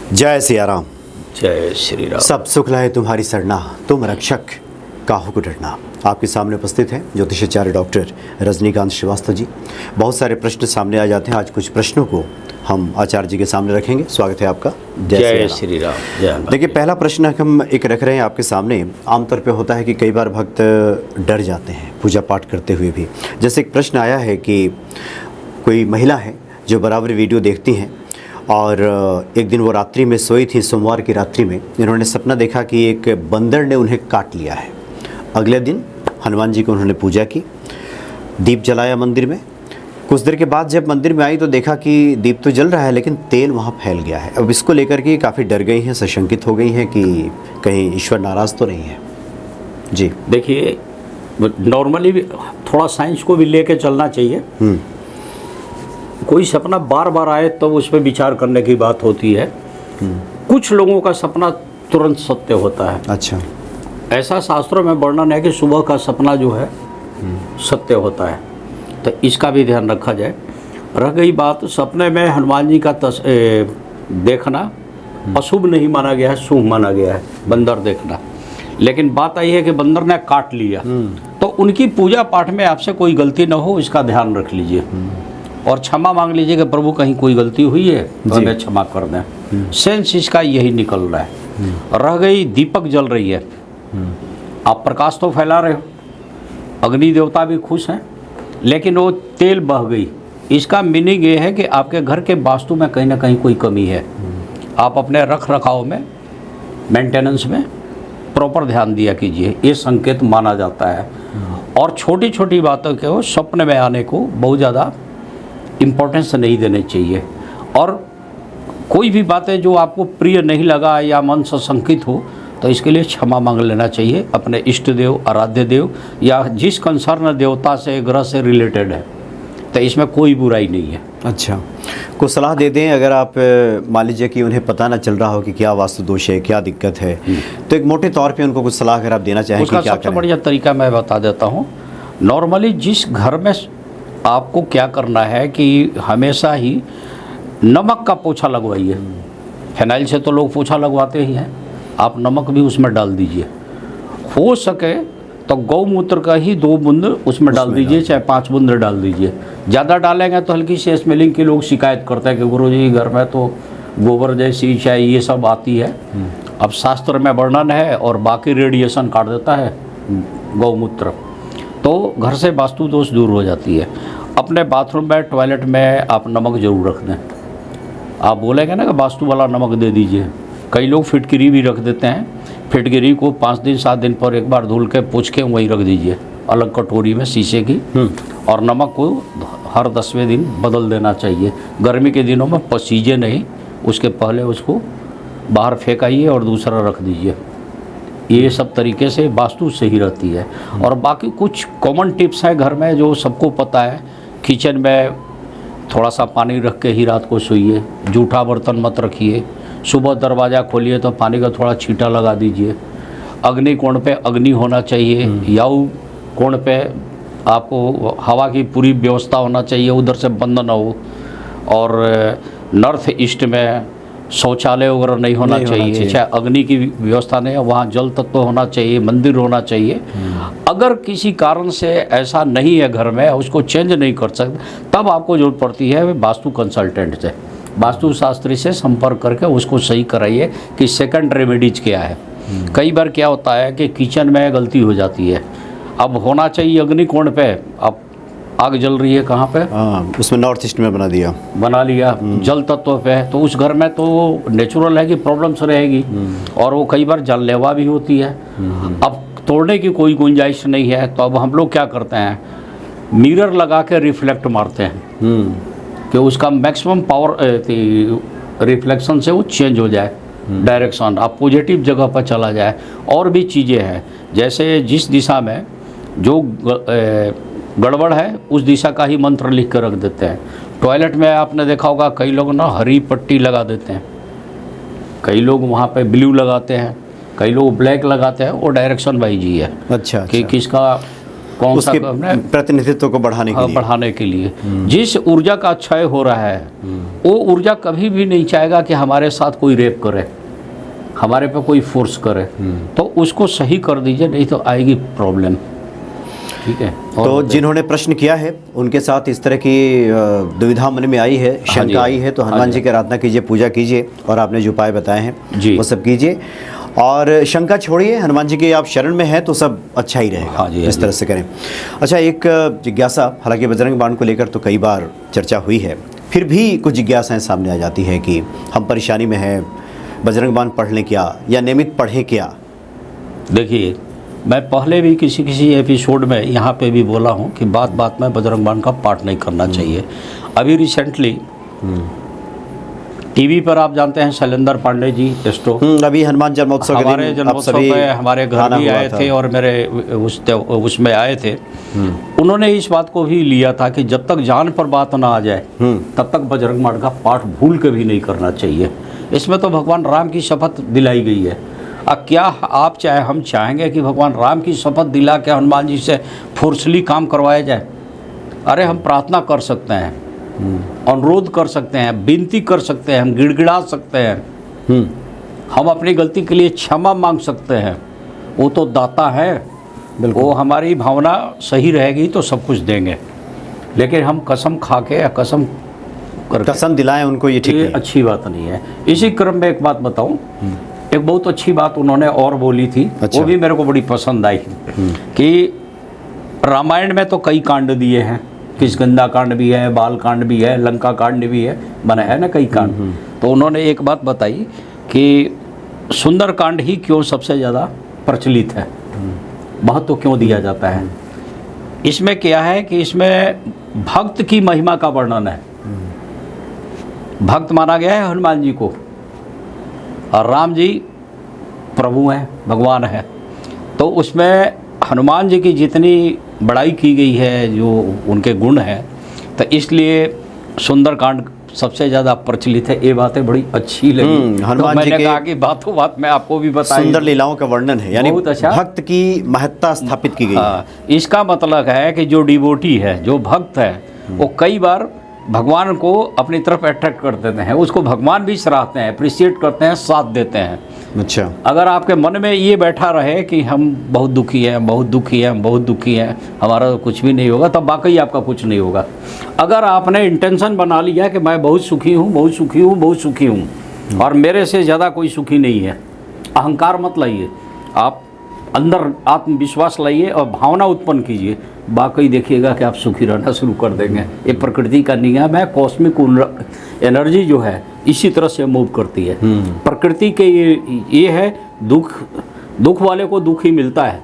जय सिया राम। जय श्री राम। सब सुख लाए तुम्हारी सरना, तुम रक्षक काहू को डरना। आपके सामने उपस्थित हैं ज्योतिषाचार्य डॉक्टर रजनीकांत श्रीवास्तव जी। बहुत सारे प्रश्न सामने आ जाते हैं, आज कुछ प्रश्नों को हम आचार्य जी के सामने रखेंगे। स्वागत है आपका। जय श्री राम। जय। देखिए, पहला प्रश्न हम एक रख रहे हैं आपके सामने। आमतौर पे होता है कि कई बार भक्त डर जाते हैं पूजा पाठ करते हुए भी। जैसे एक प्रश्न आया है कि कोई महिला है जो बराबर वीडियो देखती हैं और एक दिन वो रात्रि में सोई थी, सोमवार की रात्रि में इन्होंने सपना देखा कि एक बंदर ने उन्हें काट लिया है। अगले दिन हनुमान जी को उन्होंने पूजा की, दीप जलाया मंदिर में। कुछ देर के बाद जब मंदिर में आई तो देखा कि दीप तो जल रहा है लेकिन तेल वहाँ फैल गया है। अब इसको लेकर के काफ़ी डर गई हैं, सशंकित हो गई हैं कि कहीं ईश्वर नाराज़ तो नहीं है। जी देखिए, नॉर्मली थोड़ा साइंस को भी लेके चलना चाहिए। कोई सपना बार बार आए तो उस पर विचार करने की बात होती है। कुछ लोगों का सपना तुरंत सत्य होता है। अच्छा, ऐसा शास्त्रों में वर्णन है कि सुबह का सपना जो है सत्य होता है, तो इसका भी ध्यान रखा जाए। रह गई बात, सपने में हनुमान जी का देखना अशुभ नहीं माना गया है, शुभ माना गया है बंदर देखना। लेकिन बात आई है कि बंदर ने काट लिया, तो उनकी पूजा पाठ में आपसे कोई गलती न हो, इसका ध्यान रख लीजिए और क्षमा मांग लीजिए कि प्रभु कहीं कोई गलती हुई है तो हमें क्षमा कर दें। सेंस इसका यही निकल रहा है। रह गई दीपक जल रही है, आप प्रकाश तो फैला रहे हो, अग्नि देवता भी खुश हैं, लेकिन वो तेल बह गई। इसका मीनिंग ये है कि आपके घर के वास्तु में कहीं ना कहीं कोई कमी है। आप अपने रख रखाव में, मेंटेनेंस में प्रॉपर ध्यान दिया कीजिए, ये संकेत माना जाता है। और छोटी छोटी बातों के सपने में आने को बहुत ज़्यादा इम्पोर्टेंस नहीं देने चाहिए। और कोई भी बातें जो आपको प्रिय नहीं लगा या मन से शंकित हो तो इसके लिए क्षमा मांग लेना चाहिए अपने इष्ट देव, आराध्य देव या जिस कंसर्न देवता से, ग्रह से रिलेटेड है, तो इसमें कोई बुराई नहीं है। अच्छा, कुछ सलाह दे दें अगर आप मान लीजिए कि उन्हें पता ना चल रहा हो कि क्या वास्तु दोष है, क्या दिक्कत है, तो एक मोटे तौर पे उनको कुछ सलाह अगर आप देना चाहें कि क्या करें? सबसे बढ़िया तरीका मैं बता देता हूँ। नॉर्मली जिस घर में आपको क्या करना है कि हमेशा ही नमक का पोछा लगवाइए। फिनाइल से तो लोग पोछा लगवाते ही हैं, आप नमक भी उसमें डाल दीजिए। हो सके तो गौमूत्र का ही 2 बूंद उसमें डाल दीजिए, चाहे 5 बूंद डाल दीजिए। ज़्यादा डालेंगे तो हल्की सी स्मेलिंग की लोग शिकायत करते हैं कि गुरुजी घर में तो गोबर जैसी चाहे ये सब आती है। अब शास्त्र में वर्णन है और बाकी रेडिएशन काट देता है गौमूत्र, तो घर से वास्तु दोष दूर हो जाती है। अपने बाथरूम में, टॉयलेट में आप नमक जरूर रख दें। आप बोलेंगे ना कि वास्तु वाला नमक दे दीजिए, कई लोग फिटकरी भी रख देते हैं। फिटकरी को 5 दिन 7 दिन पर एक बार धुल के पोंछ के वहीं रख दीजिए, अलग कटोरी में शीशे की। और नमक को हर 10वें दिन बदल देना चाहिए। गर्मी के दिनों में पसीजे नहीं, उसके पहले उसको बाहर फेंकाइए और दूसरा रख दीजिए। ये सब तरीके से वास्तु सही रहती है। और बाकी कुछ कॉमन टिप्स हैं घर में जो सबको पता है। किचन में थोड़ा सा पानी रख के ही रात को सोइए, जूठा बर्तन मत रखिए। सुबह दरवाज़ा खोलिए तो पानी का थोड़ा छींटा लगा दीजिए। अग्नि कोण पे अग्नि होना चाहिए, याऊ कोण पे आपको हवा की पूरी व्यवस्था होना चाहिए, उधर से बंद ना हो। और नॉर्थ ईस्ट में शौचालय वगैरह नहीं होना चाहिए, चाहे अग्नि की व्यवस्था नहीं है, वहाँ जल तत्व होना चाहिए, मंदिर होना चाहिए। अगर किसी कारण से ऐसा नहीं है घर में, उसको चेंज नहीं कर सकते, तब आपको जरूरत पड़ती है वास्तु कंसल्टेंट से, वास्तु शास्त्री से संपर्क करके उसको सही कराइए कि सेकंड रेमेडीज क्या है। कई बार क्या होता है कि किचन में गलती हो जाती है। अब होना चाहिए अग्नि कोण पे, अब आग जल रही है कहाँ पे? उसमें नॉर्थ ईस्ट में बना लिया जल तत्व पे, तो उस घर में तो नेचुरल है कि प्रॉब्लम्स रहेगी और वो कई बार जानलेवा भी होती है। अब तोड़ने की कोई गुंजाइश नहीं है, तो अब हम लोग क्या करते हैं, मिरर लगा के रिफ्लेक्ट मारते हैं कि उसका मैक्सिमम पावर रिफ्लेक्शन से वो चेंज हो जाए, डायरेक्शन आप पॉजिटिव जगह पर चला जाए। और भी चीज़ें हैं, जैसे जिस दिशा में जो गड़बड़ है उस दिशा का ही मंत्र लिख कर रख देते हैं। टॉयलेट में आपने देखा होगा कई लोग ना हरी पट्टी लगा देते हैं, कई लोग वहाँ पे ब्लू लगाते हैं, कई लोग ब्लैक लगाते हैं, वो डायरेक्शन वाइज ही है। अच्छा, कि किसका कौन सा उसके हमने प्रतिनिधित्व को बढ़ाने के लिए। बढ़ाने के लिए जिस ऊर्जा का क्षय हो रहा है वो ऊर्जा कभी भी नहीं चाहेगा कि हमारे साथ कोई रेप करे, हमारे पे कोई फोर्स करे, तो उसको सही कर दीजिए, नहीं तो आएगी प्रॉब्लम। ठीक है। तो जिन्होंने प्रश्न किया है उनके साथ इस तरह की दुविधा मन में आई है, शंका आई है, तो हनुमान जी की आराधना कीजिए, पूजा कीजिए और आपने जो उपाय बताए हैं वो सब कीजिए और शंका छोड़िए। हनुमान जी के आप शरण में हैं तो सब अच्छा ही रहेगा। इस तरह से करें। अच्छा, एक जिज्ञासा, हालांकि बजरंग बाण को लेकर तो कई बार चर्चा हुई है, फिर भी कुछ जिज्ञासाएं सामने आ जाती हैं कि हम परेशानी में हैं, बजरंग बाण पढ़ लें क्या या नियमित पढ़ें क्या? देखिए, मैं पहले भी किसी एपिसोड में यहाँ पे भी बोला हूँ कि बात बात में बजरंग बाण का पाठ नहीं करना चाहिए। अभी रिसेंटली टीवी पर आप जानते हैं शैलेंद्र पांडे जी एस्ट्रो, अभी हनुमान जन्मोत्सव हमारे जन्मोत्सव पे हमारे घर भी आए थे और मेरे उसमें आए थे। उन्होंने इस बात को भी लिया था कि जब तक जान पर बात ना आ जाए तब तक बजरंग बाण का पाठ भूल के भी नहीं करना चाहिए। इसमें तो भगवान राम की शपथ दिलाई गई है। अब क्या आप हम चाहेंगे कि भगवान राम की शपथ दिला के हनुमान जी से फोर्सली काम करवाया जाए? अरे हम प्रार्थना कर सकते हैं, अनुरोध कर सकते हैं, विनती कर सकते हैं, हम गिड़गिड़ा सकते हैं, हम अपनी गलती के लिए क्षमा मांग सकते हैं। वो तो दाता है, वो हमारी भावना सही रहेगी तो सब कुछ देंगे। लेकिन हम कसम खा के या कसम दिलाएं उनको, ये ठीक है, अच्छी बात नहीं है। इसी क्रम में एक बात बताऊं, एक बहुत अच्छी बात उन्होंने और बोली थी। अच्छा। वो भी मेरे को बड़ी पसंद आई कि रामायण में तो कई कांड दिए हैं, किष्किंधा कांड भी है, बाल कांड भी है, लंका कांड भी है, बना है ना कई कांड। तो उन्होंने एक बात बताई कि सुंदर कांड ही क्यों सबसे ज़्यादा प्रचलित है, महत्व क्यों दिया जाता है। इसमें क्या है कि इसमें भक्त की महिमा का वर्णन है। भक्त माना गया है हनुमान जी को और राम जी प्रभु हैं, भगवान है। तो उसमें हनुमान जी की जितनी बड़ाई की गई है, जो उनके गुण हैं, तो इसलिए सुंदरकांड सबसे ज़्यादा प्रचलित है। ये बातें बड़ी अच्छी लगी। हनुमान तो मैंने जी कहा कि बातों बात में आपको भी बताया, सुंदर लीलाओं का वर्णन है, यानी बहुत अच्छा, भक्त की महत्ता स्थापित की गई है। इसका मतलब है कि जो डिवोटी है, जो भक्त है, वो कई बार भगवान को अपनी तरफ अट्रैक्ट कर देते हैं, उसको भगवान भी सराहते हैं, अप्रिशिएट करते हैं, साथ देते हैं। अच्छा, अगर आपके मन में ये बैठा रहे कि हम बहुत दुखी हैं, बहुत दुखी हैं, बहुत दुखी हैं, हमारा तो कुछ भी नहीं होगा, तब वाकई आपका कुछ नहीं होगा। अगर आपने इंटेंशन बना लिया कि मैं बहुत सुखी हूँ, बहुत सुखी हूँ, बहुत सुखी हूँ और मेरे से ज़्यादा कोई सुखी नहीं है, अहंकार मत लाइए, आप अंदर आत्मविश्वास लाइए और भावना उत्पन्न कीजिए, वाकई देखिएगा कि आप सुखी रहना शुरू कर देंगे। ये प्रकृति का नियम है, कॉस्मिक एनर्जी जो है इसी तरह से मूव करती है। प्रकृति के ये है, दुख वाले को दुख ही मिलता है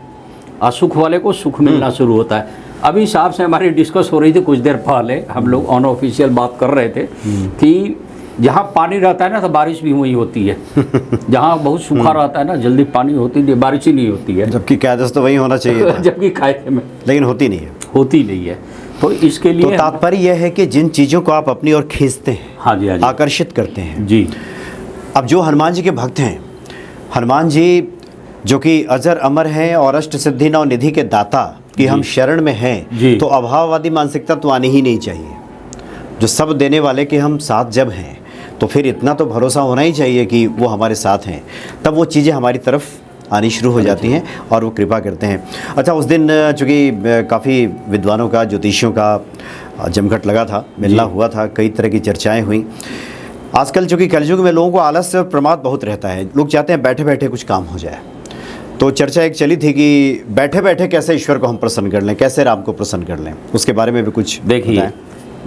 और सुख वाले को सुख मिलना शुरू होता है। अभी साहब से हमारी डिस्कस हो रही थी कुछ देर पहले, हम लोग अनऑफिशियल बात कर रहे थे कि जहाँ पानी रहता है ना तो बारिश भी वही होती है, जहाँ बहुत सूखा रहता है ना जल्दी पानी होती नहीं, बारिश ही नहीं होती है। जबकि कायदे से तो वही होना चाहिए था। जबकि कायदे में, लेकिन होती नहीं है, होती नहीं है। तो इसके लिए तो तात्पर्य यह है कि जिन चीज़ों को आप अपनी ओर खींचते हैं, हाँ जी, हाँ जी, आकर्षित करते हैं जी। अब जो हनुमान जी के भक्त हैं, हनुमान जी जो कि अजर अमर हैं और अष्ट सिद्धि नव निधि के दाता कि हम शरण में हैं, तो अभाववादी मानसिकता तो आनी ही नहीं चाहिए। जो सब देने वाले के हम साथ जब हैं तो फिर इतना तो भरोसा होना ही चाहिए कि वो हमारे साथ हैं, तब वो चीज़ें हमारी तरफ आनी शुरू हो जाती हैं और वो कृपा करते हैं। अच्छा, उस दिन चूँकि काफ़ी विद्वानों का, ज्योतिषियों का जमघट लगा था, मिलना हुआ था, कई तरह की चर्चाएं हुई। आजकल चूँकि कलयुग में लोगों को आलस्य और प्रमाद बहुत रहता है, लोग चाहते हैं बैठे बैठे कुछ काम हो जाए। तो चर्चा एक चली थी कि बैठे बैठे कैसे ईश्वर को हम प्रसन्न कर लें, कैसे राम को प्रसन्न कर लें, उसके बारे में भी कुछ देखिए।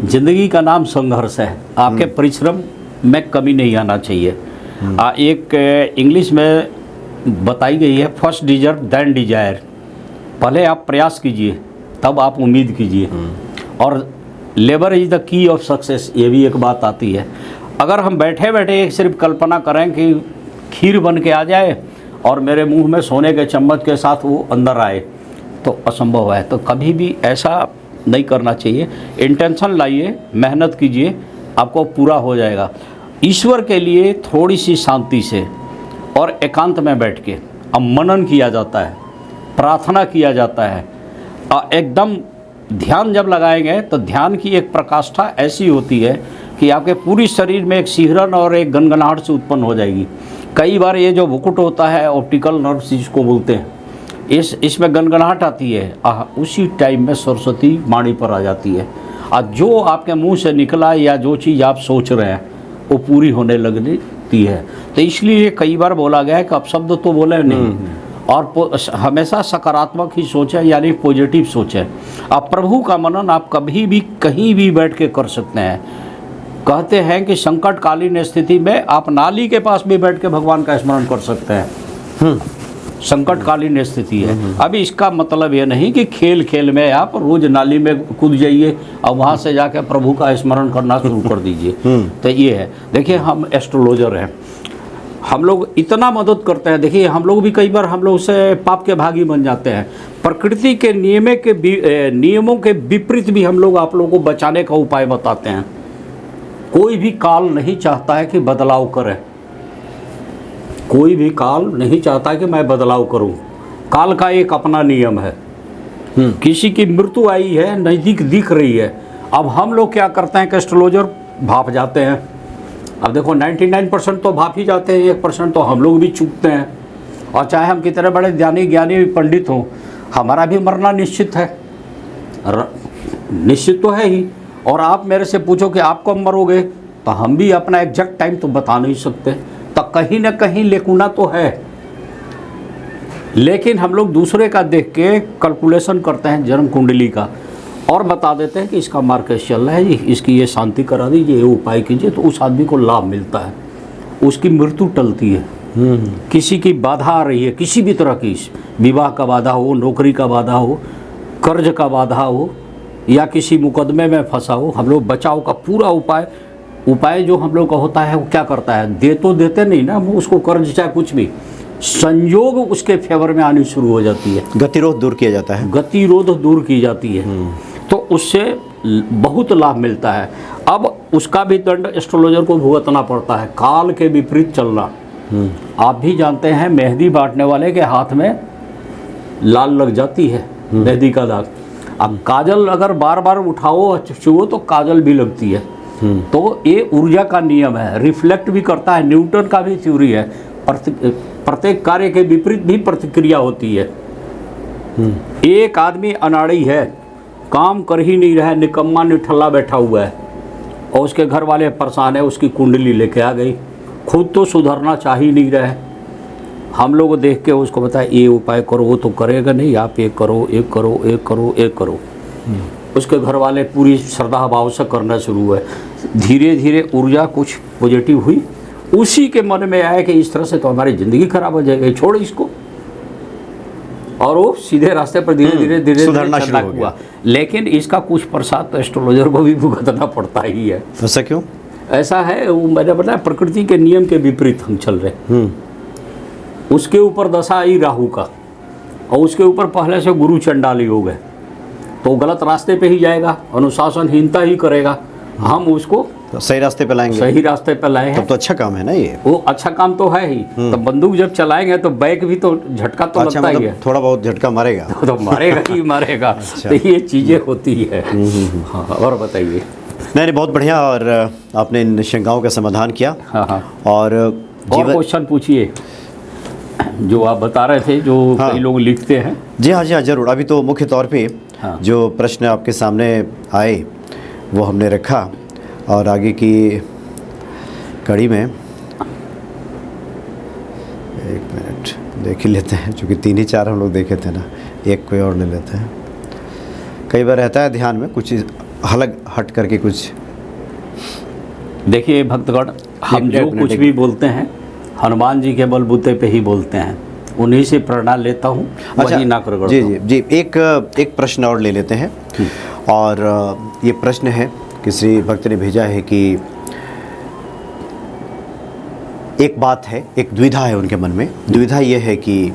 जिंदगी का नाम संघर्ष है, आपके परिश्रम में कमी नहीं आना चाहिए। एक इंग्लिश में बताई गई है, फर्स्ट डिजर्व देन डिजायर। पहले आप प्रयास कीजिए तब आप उम्मीद कीजिए, और labour is the key of success, ये भी एक बात आती है। अगर हम बैठे बैठे एक सिर्फ कल्पना करें कि खीर बन के आ जाए और मेरे मुंह में सोने के चम्मच के साथ वो अंदर आए, तो असंभव है। तो कभी भी ऐसा नहीं करना चाहिए। इंटेंशन लाइए, मेहनत कीजिए, आपको पूरा हो जाएगा। ईश्वर के लिए थोड़ी सी शांति से और एकांत में बैठ के अब मनन किया जाता है, प्रार्थना किया जाता है, एकदम ध्यान जब लगाएंगे तो ध्यान की एक प्रकाष्ठा ऐसी होती है कि आपके पूरी शरीर में एक सिहरन और एक गनगनाहट से उत्पन्न हो जाएगी। कई बार ये जो मुकुट होता है ऑप्टिकल नर्व जिसको बोलते हैं, इसमें गनगनाहट आती है, उसी टाइम में सरस्वती वाणी पर आ जाती है और जो आपके मुंह से निकला या जो चीज़ आप सोच रहे हैं वो पूरी होने लगती है। तो इसलिए कई बार बोला गया है कि अपशब्द तो बोले नहीं और हमेशा सकारात्मक ही सोचें, यानी पॉजिटिव सोचें। अब प्रभु का मनन आप कभी भी कहीं भी बैठ के कर सकते हैं। कहते हैं कि संकटकालीन स्थिति में आप नाली के पास भी बैठ के भगवान का स्मरण कर सकते हैं। संकटकालीन स्थिति है। अभी इसका मतलब ये नहीं कि खेल खेल में आप रोज नाली में कूद जाइए और वहाँ से जाकर प्रभु का स्मरण करना शुरू कर दीजिए। तो ये है, देखिए हम एस्ट्रोलॉजर हैं, हम लोग इतना मदद करते हैं। देखिए हम लोग भी कई बार हम लोग से पाप के भागी बन जाते हैं। प्रकृति के नियमों के विपरीत भी हम लोग आप लोगों को बचाने का उपाय बताते हैं। कोई भी काल नहीं चाहता है कि बदलाव करे, कोई भी काल नहीं चाहता कि मैं बदलाव करूं। काल का एक अपना नियम है। किसी की मृत्यु आई है, नज़दीक दिख रही है, अब हम लोग क्या करते हैं कि एस्ट्रोलॉजर भाप जाते हैं। अब देखो 99% तो भाप ही जाते हैं, 1% तो हम लोग भी चूकते हैं। और चाहे हम कितने बड़े ज्ञानी पंडित हों, हमारा भी मरना निश्चित है, निश्चित तो है ही। और आप मेरे से पूछो कि आप कब मरोगे, तो हम भी अपना एग्जैक्ट टाइम तो बता नहीं सकते। तो कहीं ना कहीं लेकुना तो है, लेकिन हम लोग दूसरे का देख के कैलकुलेशन करते हैं जन्म कुंडली का और बता देते हैं कि इसका मार्केट चल रहा है जी, इसकी ये शांति करा दीजिए, ये उपाय कीजिए, तो उस आदमी को लाभ मिलता है, उसकी मृत्यु टलती है। किसी की बाधा आ रही है, किसी भी तरह की, विवाह का बाधा हो, नौकरी का बाधा हो, कर्ज का बाधा हो या किसी मुकदमे में फंसा हो, हम लोग बचाव का पूरा उपाय जो हम लोग का होता है वो क्या करता है, दे तो देते नहीं ना, वो उसको कर्ज चाहे कुछ भी, संयोग उसके फेवर में आनी शुरू हो जाती है, गतिरोध दूर किया जाता है, गतिरोध दूर की जाती है, तो उससे बहुत लाभ मिलता है। अब उसका भी दंड एस्ट्रोलॉजर को भुगतना पड़ता है, काल के विपरीत चलना। आप भी जानते हैं मेहंदी बांटने वाले के हाथ में लाल लग जाती है मेहंदी का दाग। अब काजल अगर बार बार उठाओ छुओ तो काजल भी लगती है। तो ये ऊर्जा का नियम है, रिफ्लेक्ट भी करता है। न्यूटन का भी थ्योरी है, प्रत्येक कार्य के विपरीत भी प्रतिक्रिया होती है। एक आदमी अनाड़ी है, काम कर ही नहीं रहा है, निकम्मा निठल्ला बैठा हुआ है और उसके घर वाले परेशान है, उसकी कुंडली लेके आ गई, खुद तो सुधरना चाह ही नहीं रहा है। हम लोग देख के उसको बताया ये उपाय करो, वो तो करेगा नहीं, आप ये करो, एक करो, एक करो, एक करो। उसके घर वाले पूरी श्रद्धा भाव से करना शुरू हुए। धीरे धीरे ऊर्जा कुछ पॉजिटिव हुई, उसी के मन में आया कि इस तरह से तो हमारी ज़िंदगी खराब हो जाएगी, छोड़ इसको, और वो सीधे रास्ते पर धीरे धीरे सुधरना शुरू हुआ। लेकिन इसका कुछ प्रसाद तो एस्ट्रोलॉजर को भी भुगतना पड़ता ही है। ऐसा क्यों? ऐसा है, वो मैंने बताया प्रकृति के नियम के विपरीत हम चल रहे। उसके ऊपर दशा आई राहु का और उसके ऊपर पहले से गुरु चंडाली हो गए, तो गलत रास्ते पे ही जाएगा, अनुशासनहीनता ही करेगा। हम उसको तो सही रास्ते पे लाएंगे, सही रास्ते पे लाए हैं। तब तो अच्छा काम है ना ये। वो अच्छा काम तो है ही। तो बंदूक जब चलाएंगे तो बैक भी तो झटका तो अच्छा, लगता ही मतलब है, थोड़ा बहुत झटका मारेगा तो मारेगा ही मारेगा। तो ये चीज़ें होती है। हाँ, और बताइए। नहीं, बहुत बढ़िया, और आपने इन शंकाओं का समाधान किया। हाँ, और क्वेश्चन पूछिए जो आप बता रहे थे, जो कई लोग लिखते हैं। जी हाँ ज़रूर। अभी तो मुख्य तौर पे जो प्रश्न आपके सामने आए वो हमने रखा, और आगे की कड़ी में 1 मिनट देख ही लेते हैं, क्योंकि 3 ही 4 हम लोग देखे थे ना, एक कोई और ले लेते हैं। कई बार रहता है ध्यान में कुछ अलग हट करके कुछ। देखिए भक्तगण, हम जो कुछ भी बोलते हैं हनुमान जी के बलबूते पे ही बोलते हैं, उन्हीं से प्रेरणा लेता हूँ, वही ना कर। जी जी जी, एक प्रश्न और ले लेते हैं। और ये प्रश्न है, किसी भक्त ने भेजा है कि एक बात है, एक दुविधा है उनके मन में। दुविधा ये है कि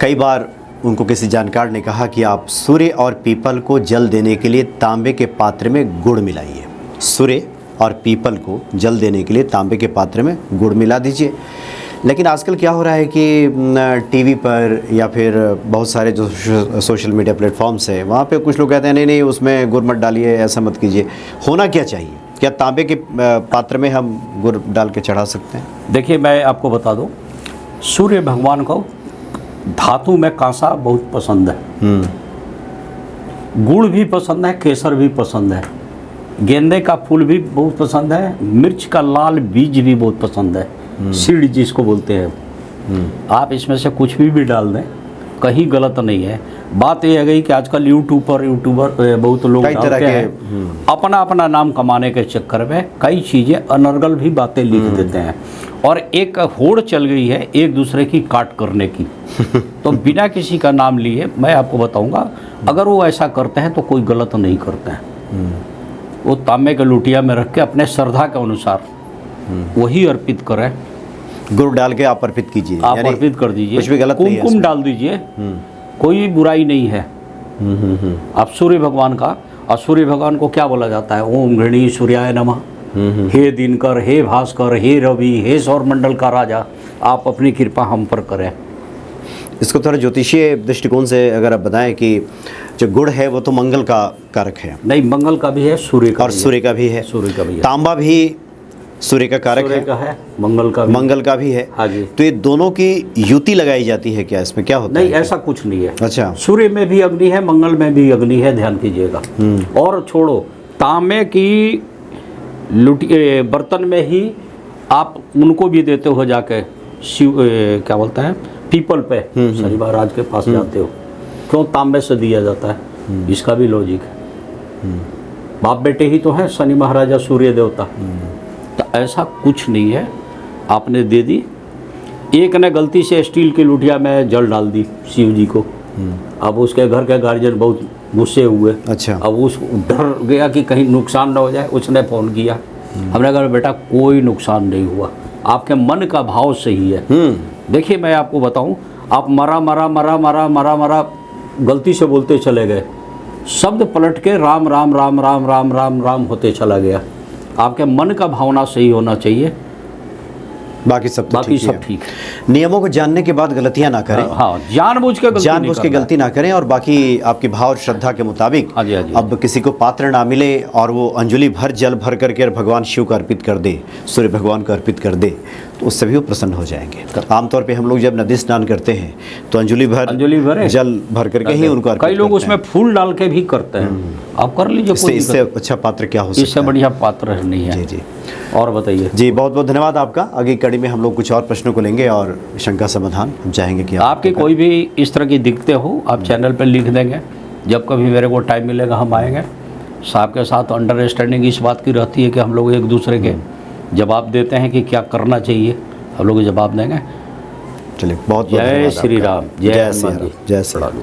कई बार उनको किसी जानकार ने कहा कि आप सूर्य और पीपल को जल देने के लिए तांबे के पात्र में गुड़ मिलाइए। सूर्य और पीपल को जल देने के लिए तांबे के पात्र में गुड़ मिला दीजिए। लेकिन आजकल क्या हो रहा है कि टीवी पर या फिर बहुत सारे जो सोशल मीडिया प्लेटफॉर्म्स है वहाँ पे कुछ लोग कहते हैं नहीं नहीं उसमें गुड़ मत डालिए, ऐसा मत कीजिए। होना क्या चाहिए? क्या तांबे के पात्र में हम गुड़ डाल के चढ़ा सकते हैं? देखिए मैं आपको बता दूं, सूर्य भगवान को धातु में कांसा बहुत पसंद है, गुड़ भी पसंद है, केसर भी पसंद है, गेंदे का फूल भी बहुत पसंद है, मिर्च का लाल बीज भी बहुत पसंद है, सीड जिसको बोलते हैं। आप इसमें से कुछ भी डाल दें, कहीं गलत नहीं है। बात यह है गई कि आजकल यूट्यूबर बहुत लोग कई तरह डालते के हैं, अपना अपना नाम कमाने के चक्कर में कई चीज़ें अनर्गल भी बातें लिख देते हैं, और एक होड़ चल गई है एक दूसरे की काट करने की। तो बिना किसी का नाम लिए मैं आपको बताऊंगा, अगर वो ऐसा करते हैं तो कोई गलत नहीं करते हैं। वो तांबे के लुटिया में रख के अपने श्रद्धा के अनुसार वही अर्पित करें। गुड़ डाल के आप अर्पित कीजिए, आप यानी अर्पित कर दीजिए, कुछ भी गलत नहीं है कुमकुम इसमें। डाल दीजिए, कोई बुराई नहीं है। आप सूर्य भगवान का, और सूर्य भगवान को क्या बोला जाता है? ओम गृणी सूर्याय नमः, हे दिनकर, हे भास्कर, हे रवि, हे सौरमंडल का राजा, आप अपनी कृपा हम पर करें। इसको थोड़ा ज्योतिषीय दृष्टिकोण से अगर आप बताएं कि जो गुड़ है वो तो मंगल का कारक है, नहीं, मंगल का भी है, सूर्य का और भी है। सूर्य का भी है, सूर्य का भी है, तांबा भी सूर्य का कारक सूर्य है, का है, मंगल का भी। मंगल का भी है। हाँ जी। तो ये दोनों की युति लगाई जाती है क्या? इसमें क्या होता नहीं, है? ऐसा कुछ नहीं है। अच्छा। सूर्य में भी अग्नि है, मंगल में भी अग्नि है, ध्यान कीजिएगा। और छोड़ो, तांबे की बर्तन में ही आप उनको भी देते हो जाके, शिव क्या बोलता है, पीपल पे शनि महाराज के पास जाते हो, क्यों तांबे से दिया जाता है? इसका भी लॉजिक है। बाप बेटे ही तो है शनि महाराजा सूर्य देवता। तो ऐसा कुछ नहीं है, आपने दे दी। एक ने गलती से स्टील की लुटिया में जल डाल दी शिव जी को, अब उसके घर के गार्जियन बहुत गुस्से हुए। अच्छा। अब उस डर गया कि कहीं नुकसान ना हो जाए, उसने फ़ोन किया। हमने कहा बेटा कोई नुकसान नहीं हुआ, आपके मन का भाव सही है। देखिए मैं आपको बताऊं, आप मरा मरा मरा मरा मरा मरा गलती से बोलते चले गए, शब्द पलट के राम राम राम राम राम राम राम होते चला गया। आपके मन का भावना सही होना चाहिए, बाकी सब तो बाकी ठीक ही सब है। ठीक है। नियमों को जानने के बाद गलतियां ना करें, हाँ, जानबूझ के गलती जानबूझ नहीं के करना। गलती ना करें, और बाकी आपकी भाव और श्रद्धा के मुताबिक हाँ जी, हाँ जी। अब किसी को पात्र ना मिले और वो अंजलि भर जल भर करके और भगवान शिव को अर्पित कर दे, सूर्य भगवान को अर्पित कर दे, तो उससे भी वो प्रसन्न हो जाएंगे। आमतौर पे हम लोग जब नदी स्नान करते हैं तो अंजलि भर जल भर करके ही उनको अर्पित कई लोग करते उसमें फूल डाल के भी करते हैं, आप कर लीजिए, हैं। कोई इससे दिक्कत अच्छा पात्र क्या हो नहीं। इससे सकता है? बढ़िया पात्र नहीं है। जी जी और बताइए। जी, बहुत बहुत धन्यवाद आपका। आगे कड़ी में हम लोग कुछ और प्रश्नों को लेंगे और शंका समाधान हम चाहेंगे कि आपकी कोई भी इस तरह की दिक्कतें हो, आप चैनल पर लिख देंगे, जब कभी मेरे को टाइम मिलेगा हम आएंगे। साहब के साथ अंडरस्टैंडिंग इस बात की रहती है कि हम लोग एक दूसरे के जवाब देते हैं कि क्या करना चाहिए, हम लोग जवाब देंगे। चलिए, बहुत बहुत जय धन्यवाद श्री आपका। राम, जय जय हनुमान श्री राम, जी। जय श्री राम।